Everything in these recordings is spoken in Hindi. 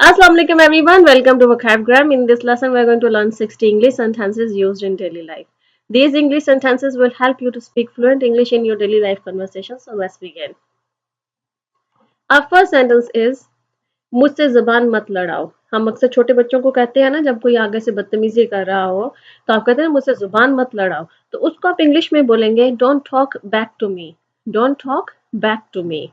Assalamu alaikum everyone. Welcome to Vocabgram. In this lesson, we are going to learn 60 English sentences used in daily life. These English sentences will help you to speak fluent English in your daily life conversation. So let's begin. Our first sentence is मुझसे ज़ुबान मत लड़ाओ। हम अक्सर छोटे बच्चों को कहते हैं ना, जब कोई आगे से बदतमीजी कर रहा हो तो आप कहते हैं मुझसे ज़ुबान मत लड़ाओ। तो उसको आप इंग्लिश में बोलेंगे don't talk back to me. Don't talk back to me.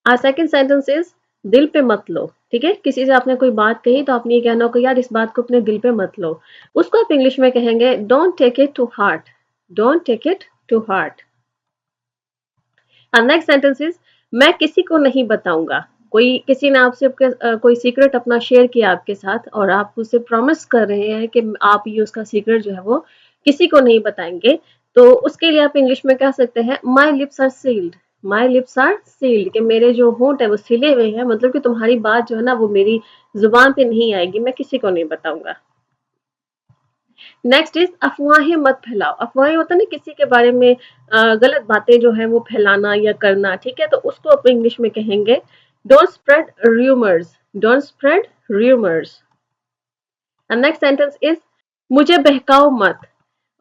Our second sentence is दिल पे मत लो। ठीक है, किसी से आपने कोई बात कही तो आपने ये कहना हो कि यार इस बात को अपने दिल पे मत लो। उसको आप इंग्लिश में कहेंगे don't take it to heart. Don't take it to heart. Next sentence is मैं किसी को नहीं बताऊंगा। कोई किसी ने आपसे कोई सीक्रेट अपना शेयर किया आपके साथ और आप उसे प्रॉमिस कर रहे हैं कि आप ये उसका सीक्रेट जो है वो किसी को नहीं बताएंगे। तो उसके लिए आप इंग्लिश में कह सकते हैं my lips are sealed. My lips are sealed कि मेरे जो होंठ है वो सिले हुए हैं, मतलब कि तुम्हारी बात जो है ना वो मेरी जुबान पे नहीं आएगी, मैं किसी को नहीं बताऊंगा। नेक्स्ट इज अफवाहें मत फैलाओ। अफवाहें होता है ना किसी के बारे में गलत बातें जो है वो फैलाना या करना। ठीक है, तो उसको आप इंग्लिश में कहेंगे don't spread rumours. Don't spread rumours. And next sentence is मुझे बहकाओ मत,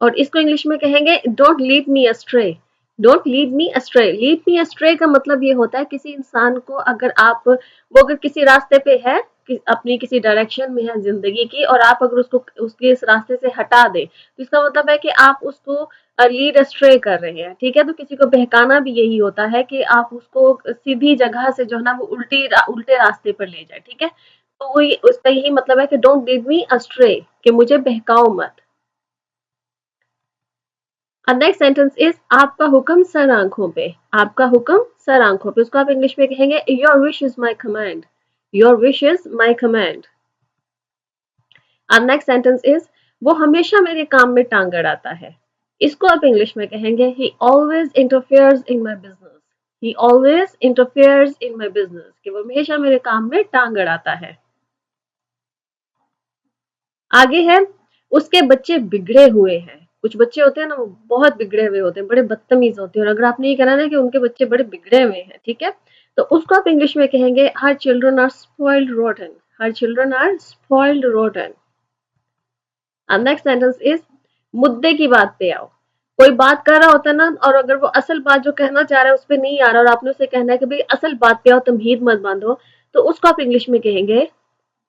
और इसको इंग्लिश में कहेंगे don't lead me astray. Don't lead me astray. Lead me astray का मतलब ये होता है किसी इंसान को अगर आप वो अगर किसी रास्ते पे है अपनी किसी डायरेक्शन में है जिंदगी की, और आप अगर उसको उसके इस रास्ते से हटा दे तो इसका मतलब है कि आप उसको लीड अस्ट्रे कर रहे हैं। ठीक है, तो किसी को बहकाना भी यही होता है कि आप उसको सीधी जगह से जो है ना वो उल्टे रास्ते पर ले जाए। ठीक है, तो वही उसका यही मतलब है कि डोंट लीड मी अस्ट्रे, कि मुझे बहकाओ मत। नेक्स्ट सेंटेंस इज आपका हुक्म सर आंखों पे। आपका हुक्म सर आंखों पे, उसको आप इंग्लिश में कहेंगे your wish is my command. Your wish is my command. Next sentence is वो हमेशा मेरे काम में टांग अड़ाता है। इसको आप इंग्लिश में कहेंगे ही always interferes in my business. He always interferes in my business, कि वो हमेशा मेरे काम में टांग अड़ाता है। आगे है उसके बच्चे बिगड़े हुए हैं। कुछ बच्चे होते हैं ना वो बहुत बिगड़े हुए होते हैं, बड़े बदतमीज होते हैं, और अगर आपने ये कहना ना कि उनके बच्चे बड़े बिगड़े हुए हैं, ठीक है, तो उसको आप इंग्लिश में कहेंगे her children are spoiled rotten. Her children are spoiled rotten. Next sentence is मुद्दे की बात पे आओ। कोई बात कर रहा होता है ना, और अगर वो असल बात जो कहना चाह रहा है उस पर नहीं आ रहा और आपने उसे कहना है कि भाई असल बात पे आओ, तमहीद मत बांधो, तो उसको आप इंग्लिश में कहेंगे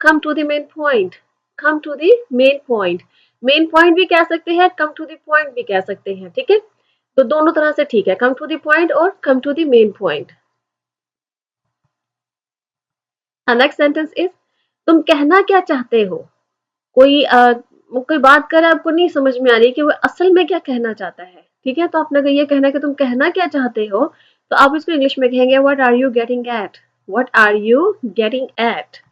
come to the main point। come to the main point। Main point भी कह सकते हैं, कम टू द पॉइंट भी कह सकते हैं। ठीक है, तो दोनों तरह से ठीक है, कम टू द पॉइंट और come to the main point. Next sentence is तुम कहना क्या चाहते हो। कोई कोई बात कर रहा है, आपको नहीं समझ में आ रही कि वो असल में क्या कहना चाहता है। ठीक है, तो आपने अगर ये कहना है कि तुम कहना क्या चाहते हो, तो आप इसको इंग्लिश में कहेंगे what are you getting at. What are you getting at.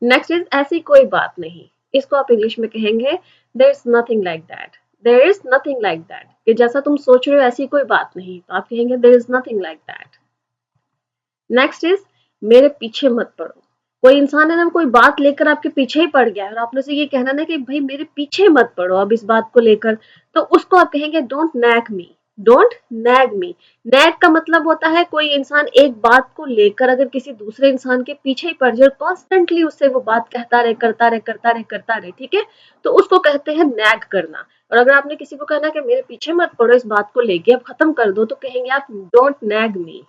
Next is ऐसी कोई बात नहीं। इसको आप इंग्लिश में कहेंगे there is nothing like that. There is nothing like that, कि जैसा तुम सोच रहे हो ऐसी कोई बात नहीं, तो आप कहेंगे there is nothing like that. Next is मेरे पीछे मत पड़ो। कोई इंसान है ना कोई बात लेकर आपके पीछे ही पड़ गया है और आपने से ये कहना ना कि भाई मेरे पीछे मत पड़ो अब इस बात को लेकर, तो उसको आप कहेंगे don't nag me. Don't nag me. Nag का मतलब होता है कोई इंसान एक बात को लेकर अगर किसी दूसरे इंसान के पीछे ही पड़ जाए, कॉन्स्टेंटली उससे वो बात कहता रहे करता रहे करता रहे करता रहे, ठीक है, तो उसको कहते हैं नैग करना। और अगर आपने किसी को कहना कि मेरे पीछे मत पड़ो इस बात को लेके, अब खत्म कर दो, तो कहेंगे आप don't nag me.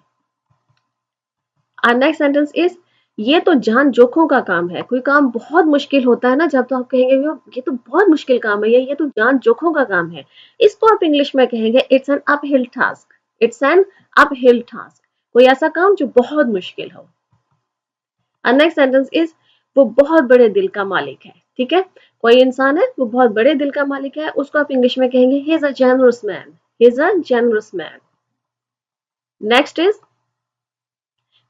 Next sentence is ये तो जान जोखों का काम है। कोई काम बहुत मुश्किल होता है ना जब, तो आप कहेंगे ये तो बहुत मुश्किल काम है, या ये तो जान जोखों का काम है। इसको आप इंग्लिश में कहेंगे it's an uphill task. It's an uphill task, कोई ऐसा काम जो बहुत मुश्किल हो। नेक्स्ट सेंटेंस इज वो बहुत बड़े दिल का मालिक है। ठीक है, कोई इंसान है वो बहुत बड़े दिल का मालिक है, उसको आप इंग्लिश में कहेंगे he is a generous man. He is a generous man. Next is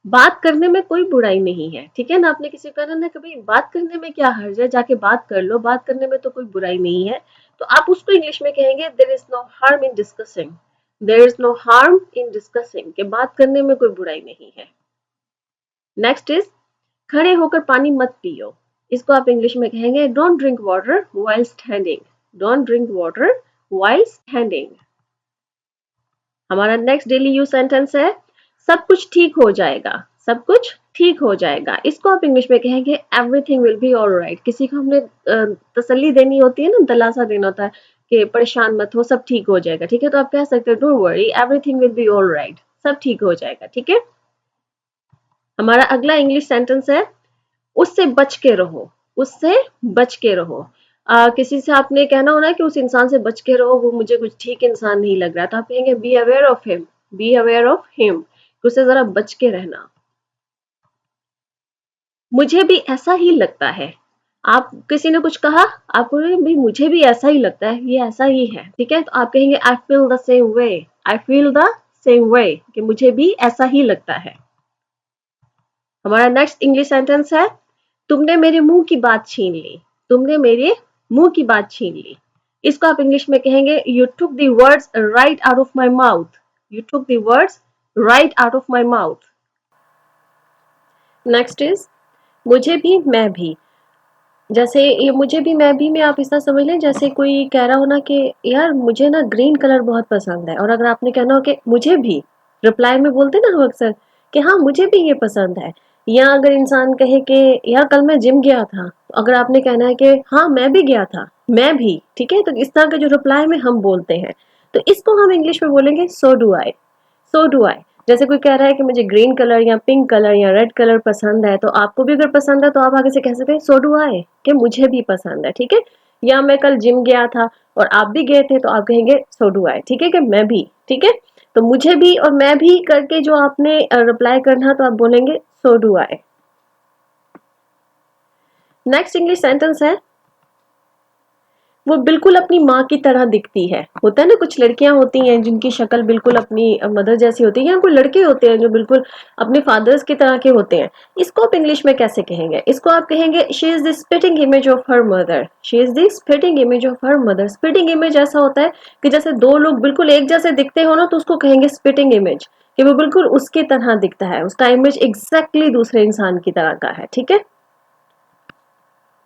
बात करने में कोई बुराई नहीं है। ठीक है ना, आपने किसी को कहना ना कभी बात करने में क्या हर्ज है, जाके बात कर लो, बात करने में तो कोई बुराई नहीं है, तो आप उसको इंग्लिश में कहेंगे there is no harm in discussing. There is no harm in discussing, कि बात करने में कोई बुराई नहीं है। नेक्स्ट इज खड़े होकर पानी मत पियो। इसको आप इंग्लिश में कहेंगे don't drink water while standing. Don't drink water while standing. हमारा नेक्स्ट डेली यूज सेंटेंस है सब कुछ ठीक हो जाएगा। सब कुछ ठीक हो जाएगा। इसको आप इंग्लिश में कहेंगे एवरीथिंग विल बी ऑलराइट। किसी को हमने तसल्ली देनी होती है ना, दिलासा देना होता है कि परेशान मत हो, सब ठीक हो जाएगा, ठीक है? तो आप कह सकते हो don't worry everything will be alright, सब ठीक हो जाएगा, ठीक है? हमारा अगला इंग्लिश सेंटेंस है उससे बच के रहो, उससे बच के रहो। किसी से आपने कहना हो ना कि उस इंसान से बच के रहो, वो मुझे कुछ ठीक इंसान नहीं लग रहा, तो आप कहेंगे be aware of him, be aware of him, उससे जरा बच के रहना। मुझे भी ऐसा ही लगता है। आप किसी ने कुछ कहा, आप बोले भाई मुझे भी ऐसा ही लगता है, ये ऐसा ही है, ठीक है? तो आप कहेंगे I feel the same way, I feel the same way, कि मुझे भी ऐसा ही लगता है। हमारा नेक्स्ट इंग्लिश सेंटेंस है तुमने मेरे मुंह की बात छीन ली, तुमने मेरे मुंह की बात छीन ली। इसको आप इंग्लिश में कहेंगे you took the words right out of my mouth, you took the words right out of my mouth. Next is मुझे भी मैं भी। जैसे ये मुझे भी मैं भी में आप इस तरह समझ लें जैसे कोई कह रहा हो ना कि यार मुझे ना ग्रीन कलर बहुत पसंद है, और अगर आपने कहना हो कि मुझे भी, रिप्लाई में बोलते ना हम अक्सर कि हाँ मुझे भी ये पसंद है। या अगर इंसान कहे कि यार कल मैं जिम गया था, तो अगर आपने कहना है कि हाँ मैं भी गया था, मैं भी, ठीक है? तो इस तरह के जो रिप्लाई में हम बोलते हैं, तो इसको हम इंग्लिश में बोलेंगे so do I, so do I. जैसे कोई कह रहा है कि मुझे ग्रीन कलर या पिंक कलर या रेड कलर पसंद है, तो आपको भी अगर पसंद है तो आप आगे से कह सकते हैं सो डू आई, कि मुझे भी पसंद है, ठीक है? या मैं कल जिम गया था और आप भी गए थे, तो आप कहेंगे सो डू आई, ठीक है? कि मैं भी, ठीक है? तो मुझे भी और मैं भी करके जो आपने रिप्लाई करना, तो आप बोलेंगे so do I. Next English sentence है वो बिल्कुल अपनी माँ की तरह दिखती है। होता है ना कुछ लड़कियां होती हैं जिनकी शक्ल बिल्कुल अपनी मदर जैसी होती है, या कोई लड़के होते हैं जो बिल्कुल अपने फादर्स की तरह के होते हैं। इसको आप इंग्लिश में कैसे कहेंगे? इसको आप कहेंगे she is the spitting image of her mother, she is the spitting image of her mother. Spitting image ऐसा होता है कि जैसे दो लोग बिल्कुल एक जैसे दिखते हो ना, तो उसको कहेंगे स्पिटिंग इमेज, कि वो बिल्कुल उसकी तरह दिखता है, उसका इमेज एग्जैक्टली दूसरे इंसान की तरह का है, ठीक है?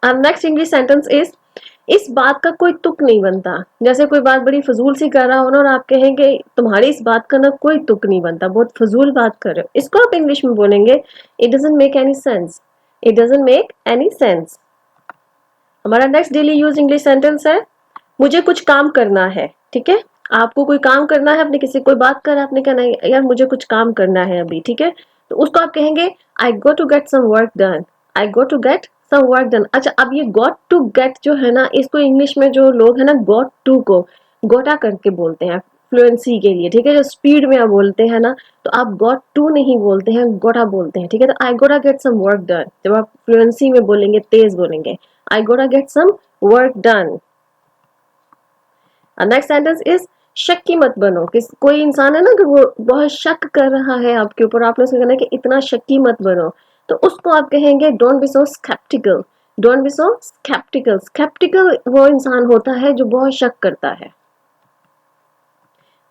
अब नेक्स्ट इंग्लिश सेंटेंस इज इस बात का कोई तुक नहीं बनता। जैसे कोई बात बड़ी फजूल सी कर रहा हो ना, और आप कहेंगे तुम्हारी इस बात का ना कोई तुक नहीं बनता, बहुत फजूल बात कर रहे हो। इसको आप इंग्लिश में बोलेंगे it doesn't make any sense, it doesn't make any sense. हमारा next daily use English sentence है मुझे कुछ काम करना है, ठीक है? आपको कोई काम करना है, आपने किसी कोई बात कर आपने कहना है यार मुझे कुछ काम करना है अभी, ठीक है? तो उसको आप कहेंगे I go to get some work done, I go to get some work done. अच्छा, अब ये गॉट टू गेट जो है ना, इसको इंग्लिश में जो लोग है ना गॉट टू को गोटा करके बोलते हैं फ्लुएंसी के लिए, ठीक है? जो स्पीड में आप बोलते हैं ना, तो आप गॉट टू नहीं बोलते हैं, गोटा बोलते हैं, ठीक है? तो आई gotta get some work done जब आप फ्लुएंसी में बोलेंगे, तेज बोलेंगे, I gotta get some work done. Next sentence is शक की मत बनो। किस कोई इंसान है ना कि वो बहुत शक कर रहा है आपके ऊपर, आपने उसको कहना है कि इतना शक्की मत बनो, तो उसको आप कहेंगे don't be so sceptical, don't be so sceptical. Sceptical वो इंसान होता है जो बहुत शक करता है।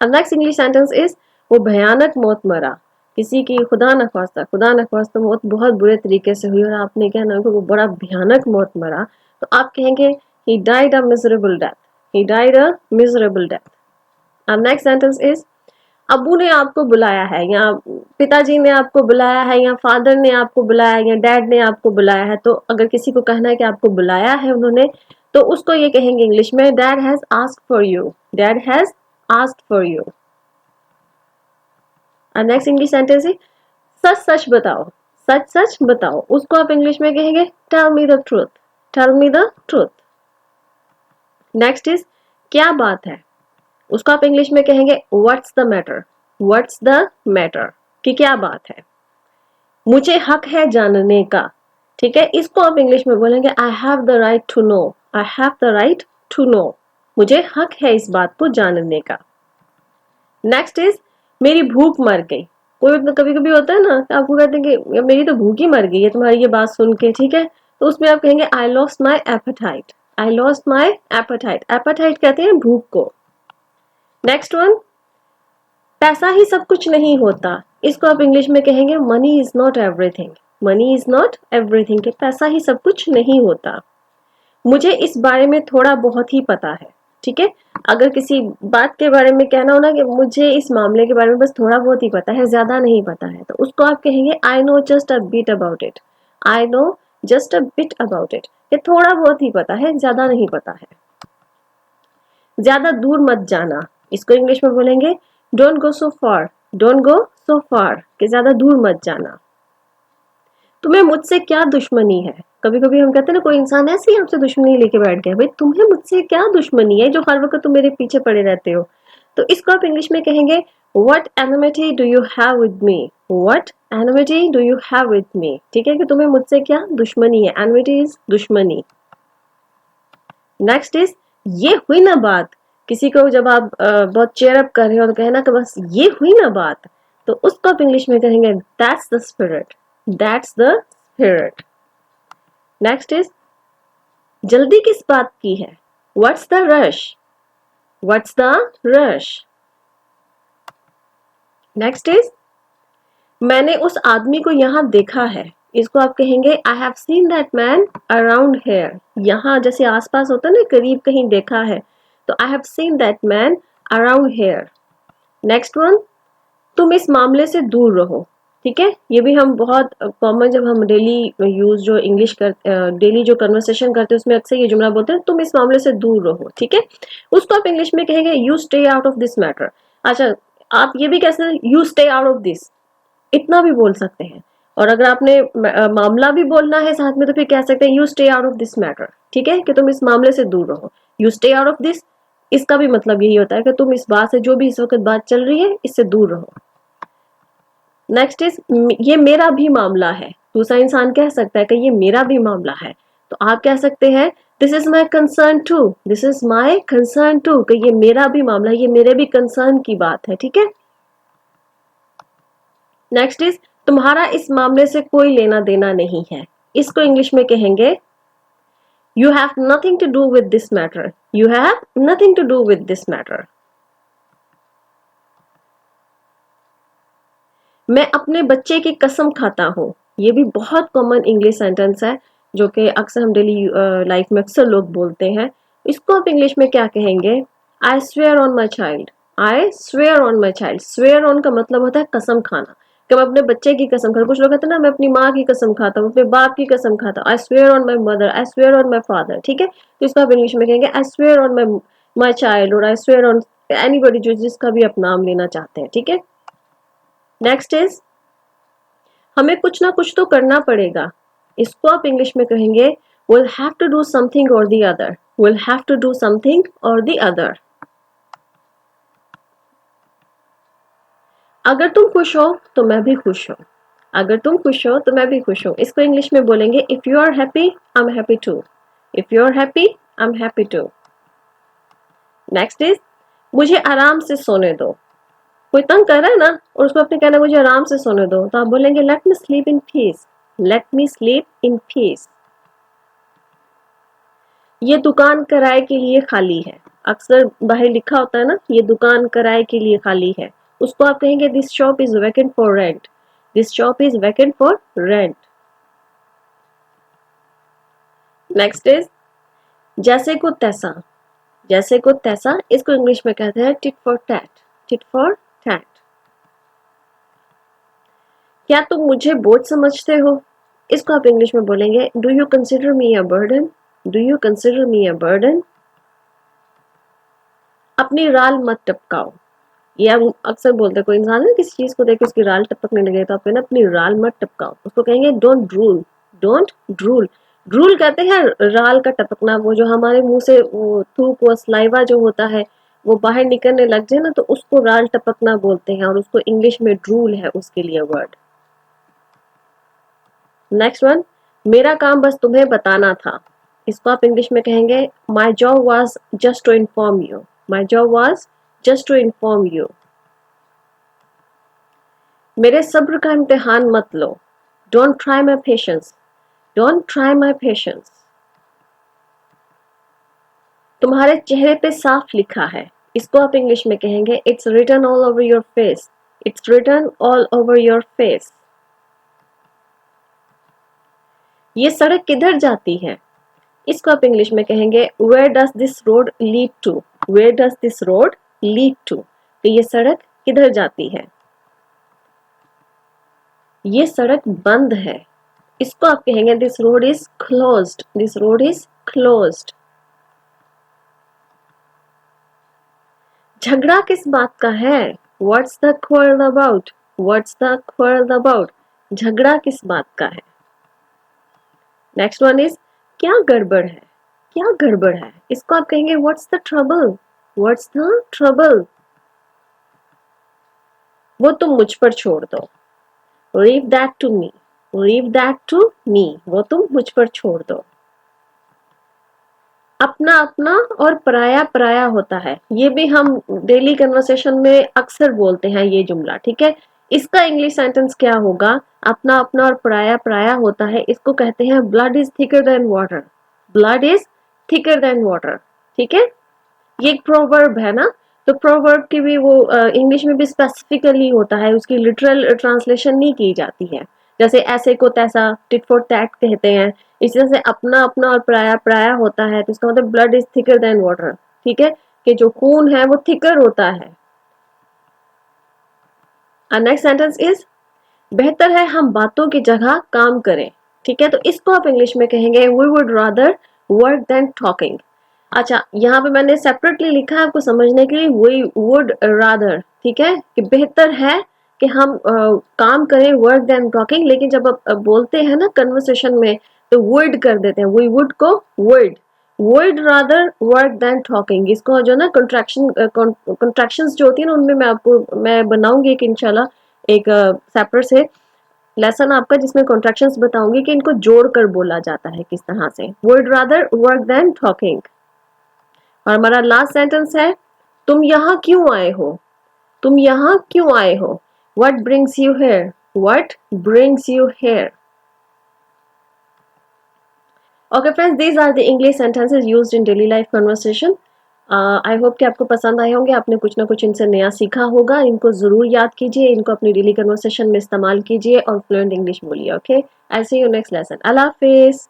नेक्स्ट इंग्लिश सेंटेंस इज वो भयानक मौत मरा। किसी की खुदा न खास्ता मौत बहुत बुरे तरीके से हुई और आपने कहना कि वो बड़ा भयानक मौत मरा, तो आप कहेंगे he died a miserable death, he died a miserable death. अब नेक्स्ट सेंटेंस इज अब्बू ने आपको बुलाया है, या पिताजी ने आपको बुलाया है, या फादर ने आपको बुलाया है, या डैड ने आपको बुलाया है। तो अगर किसी को कहना है कि आपको बुलाया है उन्होंने, तो उसको ये कहेंगे इंग्लिश में dad has asked for you, dad has asked for you. Next English sentence है सच सच बताओ, सच सच बताओ। उसको आप इंग्लिश में कहेंगे tell me the truth, tell me the truth. Next is क्या बात है, उसको आप इंग्लिश में कहेंगे what's the matter, what's the matter, कि क्या बात है। मुझे हक है जानने का, ठीक है? इसको आप इंग्लिश में बोलेंगे I have the right to know, I have the right to know, मुझे हक है इस बात को जानने का। नेक्स्ट इज मेरी भूख मर गई। कोई तो कभी कभी होता है ना, आपको कहते हैं कि मेरी तो भूख ही मर गई है तुम्हारी ये बात सुन के, ठीक है? तो उसमें आप कहेंगे I lost my appetite, I lost my appetite. Appetite कहते हैं भूख को। नेक्स्ट वन पैसा ही सब कुछ नहीं होता। इसको आप इंग्लिश में कहेंगे money is not everything, money is not everything, कि पैसा ही सब कुछ नहीं होता। मुझे इस बारे में थोड़ा बहुत ही पता है, ठीक है। अगर किसी बात के बारे में कहना हो ना कि मुझे इस मामले के बारे में बस थोड़ा बहुत ही पता है, ज्यादा नहीं पता है, तो उसको आप कहेंगे I know just a bit about it. I know just a bit about it, ये थोड़ा बहुत ही पता है, ज्यादा नहीं पता है। ज्यादा दूर मत जाना, इसको इंग्लिश में बोलेंगे don't go so far. Don't go सो फार, कि ज्यादा दूर मत जाना। तुम्हें मुझसे क्या दुश्मनी है? कभी कभी हम कहते हैं ना, कोई इंसान ऐसे ही आपसे दुश्मनी लेके बैठ गया, भाई तुम्हें मुझसे क्या दुश्मनी है जो हर वक्त तुम मेरे पीछे पड़े रहते हो? तो इसको आप इंग्लिश में कहेंगे what enmity do you have with me. What enmity do you have with me, ठीक है, कि तुम्हें मुझसे क्या दुश्मनी है। एनिमिटी इज दुश्मनी। नेक्स्ट इज ये हुई ना बात। किसी को जब आप बहुत चेयर अप कर रहे हो तो कहना कि बस ये हुई ना बात, तो उसको आप इंग्लिश में कहेंगे that's the spirit. That's the spirit. Next is जल्दी किस बात की है? What's the rush. What's the rush. Next is मैंने उस आदमी को यहां देखा है। इसको आप कहेंगे I have seen that man around hair. यहां जैसे आसपास होता है ना, करीब कहीं देखा है, तो I have seen that man around hair. Next one, तुम इस मामले से दूर रहो। ठीक है, ये भी हम बहुत कॉमन, जब हम डेली यूज जो इंग्लिश कर डेली जो कन्वर्सेशन करते हैं उसमें अक्सर ये जुमला बोलते हैं, तुम इस मामले से दूर रहो। ठीक है, उसको आप इंग्लिश में कहेंगे you stay out of this matter. अच्छा, आप ये भी कह सकते हैं you stay out of this, इतना भी बोल सकते हैं। और अगर आपने मामला भी बोलना है साथ में तो फिर कह सकते हैं you stay out of this matter. ठीक है, कि तुम इस मामले से दूर रहो। You stay out of this, इसका भी मतलब यही होता है कि तुम इस बात से, जो भी इस वक्त बात चल रही है, इससे दूर रहो। नेक्स्ट इज ये मेरा भी मामला है। दूसरा इंसान कह सकता है कि ये मेरा भी मामला है, तो आप कह सकते हैं this is my concern too. This is my concern too, कि ये मेरा भी मामला है, ये मेरे भी कंसर्न की बात है। ठीक है। नेक्स्ट इज तुम्हारा इस मामले से कोई लेना देना नहीं है। इसको इंग्लिश में कहेंगे you have nothing to do with this matter. You have nothing to do with this matter. मैं अपने बच्चे की कसम खाता हूँ। ये भी बहुत कॉमन इंग्लिश सेंटेंस है जो कि अक्सर हम डेली लाइफ में अक्सर लोग बोलते हैं। इसको आप इंग्लिश में क्या कहेंगे? I swear on my child. I swear on my child. Swear on का मतलब होता है कसम खाना, कि मैं अपने बच्चे की कसम खाता हूँ। कुछ लोग कहते हैं ना, मैं अपनी माँ की कसम खाता हूँ, अपने बाप की कसम खाता हूँ। I swear on my mother, I swear on my father. ठीक है, तो इसको आप इंग्लिश में कहेंगे I swear on my child, और आई स्वेयर ऑन एनीबॉडी, जो जिसका भी आप नाम लेना चाहते हैं। ठीक है। नेक्स्ट इज हमें कुछ ना कुछ तो करना पड़ेगा। इसको आप इंग्लिश में कहेंगे we'll have to do something or the other। we'll have to do something or the other। अगर तुम खुश हो तो मैं भी खुश हूं। अगर तुम खुश हो तो मैं भी खुश हूं। इसको इंग्लिश में बोलेंगे if you are happy I am happy too. If you are happy I am happy too. Next is मुझे आराम से सोने दो। कोई तंग कर रहा है ना, और उसको अपने कहना मुझे आराम से सोने दो, तो आप बोलेंगे let me sleep in peace. Let me sleep in peace. ये दुकान किराए के लिए खाली है। अक्सर बाहर लिखा होता है ना, ये दुकान किराए के लिए खाली है। उसको आप कहेंगे this shop is vacant for rent. This shop is vacant for rent. Next is जैसे को तैसा। जैसे को तैसा, इसको इंग्लिश में कहते हैं tit for tat. Tit for tat. क्या तुम मुझे बोझ समझते हो? इसको आप इंग्लिश में बोलेंगे do you consider me a burden. Do you consider me a burden. अपनी राल मत टपकाओ। ये हम अक्सर बोलते हैं, कोई इंसान है किसी चीज को देख के उसकी राल टपकने लगे तो आप कहना अपनी राल मत टपकाओ। उसको कहेंगे don't drool. Don't drool. Drool कहते हैं राल का टपकना, वो जो हमारे मुंह से वो थूक, वो स्लाइवा जो होता है वो बाहर निकलने लग जाए ना, तो उसको राल टपकना बोलते हैं, और उसको इंग्लिश में ड्रूल है उसके लिए वर्ड। नेक्स्ट वन, मेरा काम बस तुम्हें बताना था। इसको आप इंग्लिश में कहेंगे my job was just to inform you. My job was just to inform you. मेरे सब्र का इम्तिहान मत लो। Don't try my patience. Don't try my patience. तुम्हारे चेहरे पे साफ लिखा है। इसको आप इंग्लिश में कहेंगे it's written all over your face. It's written all over your face. ये सड़क किधर जाती है? इसको आप इंग्लिश में कहेंगे where does this road lead to. Where does this road lead to, तो ये सड़क किधर जाती है? ये सड़क बंद है, इसको आप कहेंगे this road is closed, this road is closed. झगड़ा किस बात का है? What's the quarrel about, what's the quarrel about, झगड़ा किस बात का है? नेक्स्ट वन इज क्या गड़बड़ है, क्या गड़बड़ है, इसको आप कहेंगे what's the trouble, what's the trouble. वो तुम मुझ पर छोड़ दो, leave that to me, leave that to me, वो तुम मुझ पर छोड़ दो। अपना अपना और पराया पराया होता है, ये भी हम डेली कन्वर्सेशन में अक्सर बोलते हैं ये जुमला, ठीक है। इसका इंग्लिश सेंटेंस क्या होगा? अपना अपना और पराया पराया होता है, इसको कहते हैं blood is thicker than water, blood is thicker than water, ठीक है। ये एक प्रोवर्ब है ना, तो प्रोवर्ब की भी वो इंग्लिश में भी स्पेसिफिकली होता है, उसकी लिटरल ट्रांसलेशन नहीं की जाती है। जैसे ऐसे को तैसा, टिट फॉर टैट कहते हैं, इसी तरह से अपना अपना और पराया पराया होता है, तो इसका मतलब blood is thicker than water, ठीक है, कि जो खून है वो थिकर होता है। नेक्स्ट सेंटेंस इज बेहतर है हम बातों की जगह काम करें, ठीक है, तो इसको आप इंग्लिश में कहेंगे we would rather work than talking. अच्छा, यहाँ पे मैंने सेपरेटली लिखा है आपको समझने के लिए, वी वुड रादर, ठीक है, कि बेहतर है कि हम काम करें वर्क देन टॉकिंग, लेकिन जब आप बोलते हैं ना कन्वर्सेशन में तो वर्ड कर देते हैं, वी वुड को word, word rather work than talking. इसको जो ना कंट्रैक्शंस जो होती है ना, उनमें मैं बनाऊंगी एक इंशाल्लाह एक सेपरेट से लेसन आपका, जिसमें कॉन्ट्रैक्शंस बताऊंगी कि इनको जोड़कर बोला जाता है किस तरह से, would rather work than talking. और हमारा लास्ट सेंटेंस है तुम यहाँ क्यों आए हो, तुम यहाँ क्यों आए हो, what brings you here, what brings you here. Okay friends, these are the English sentences used in daily life conversation. I hope कि आपको पसंद आए होंगे, आपने कुछ ना कुछ इनसे नया सीखा होगा, इनको जरूर याद कीजिए, इनको अपनी डेली कन्वर्सेशन में इस्तेमाल कीजिए और फ्लुएंट इंग्लिश बोलिए। Okay, I see you next lesson, अल्लाह हाफिज।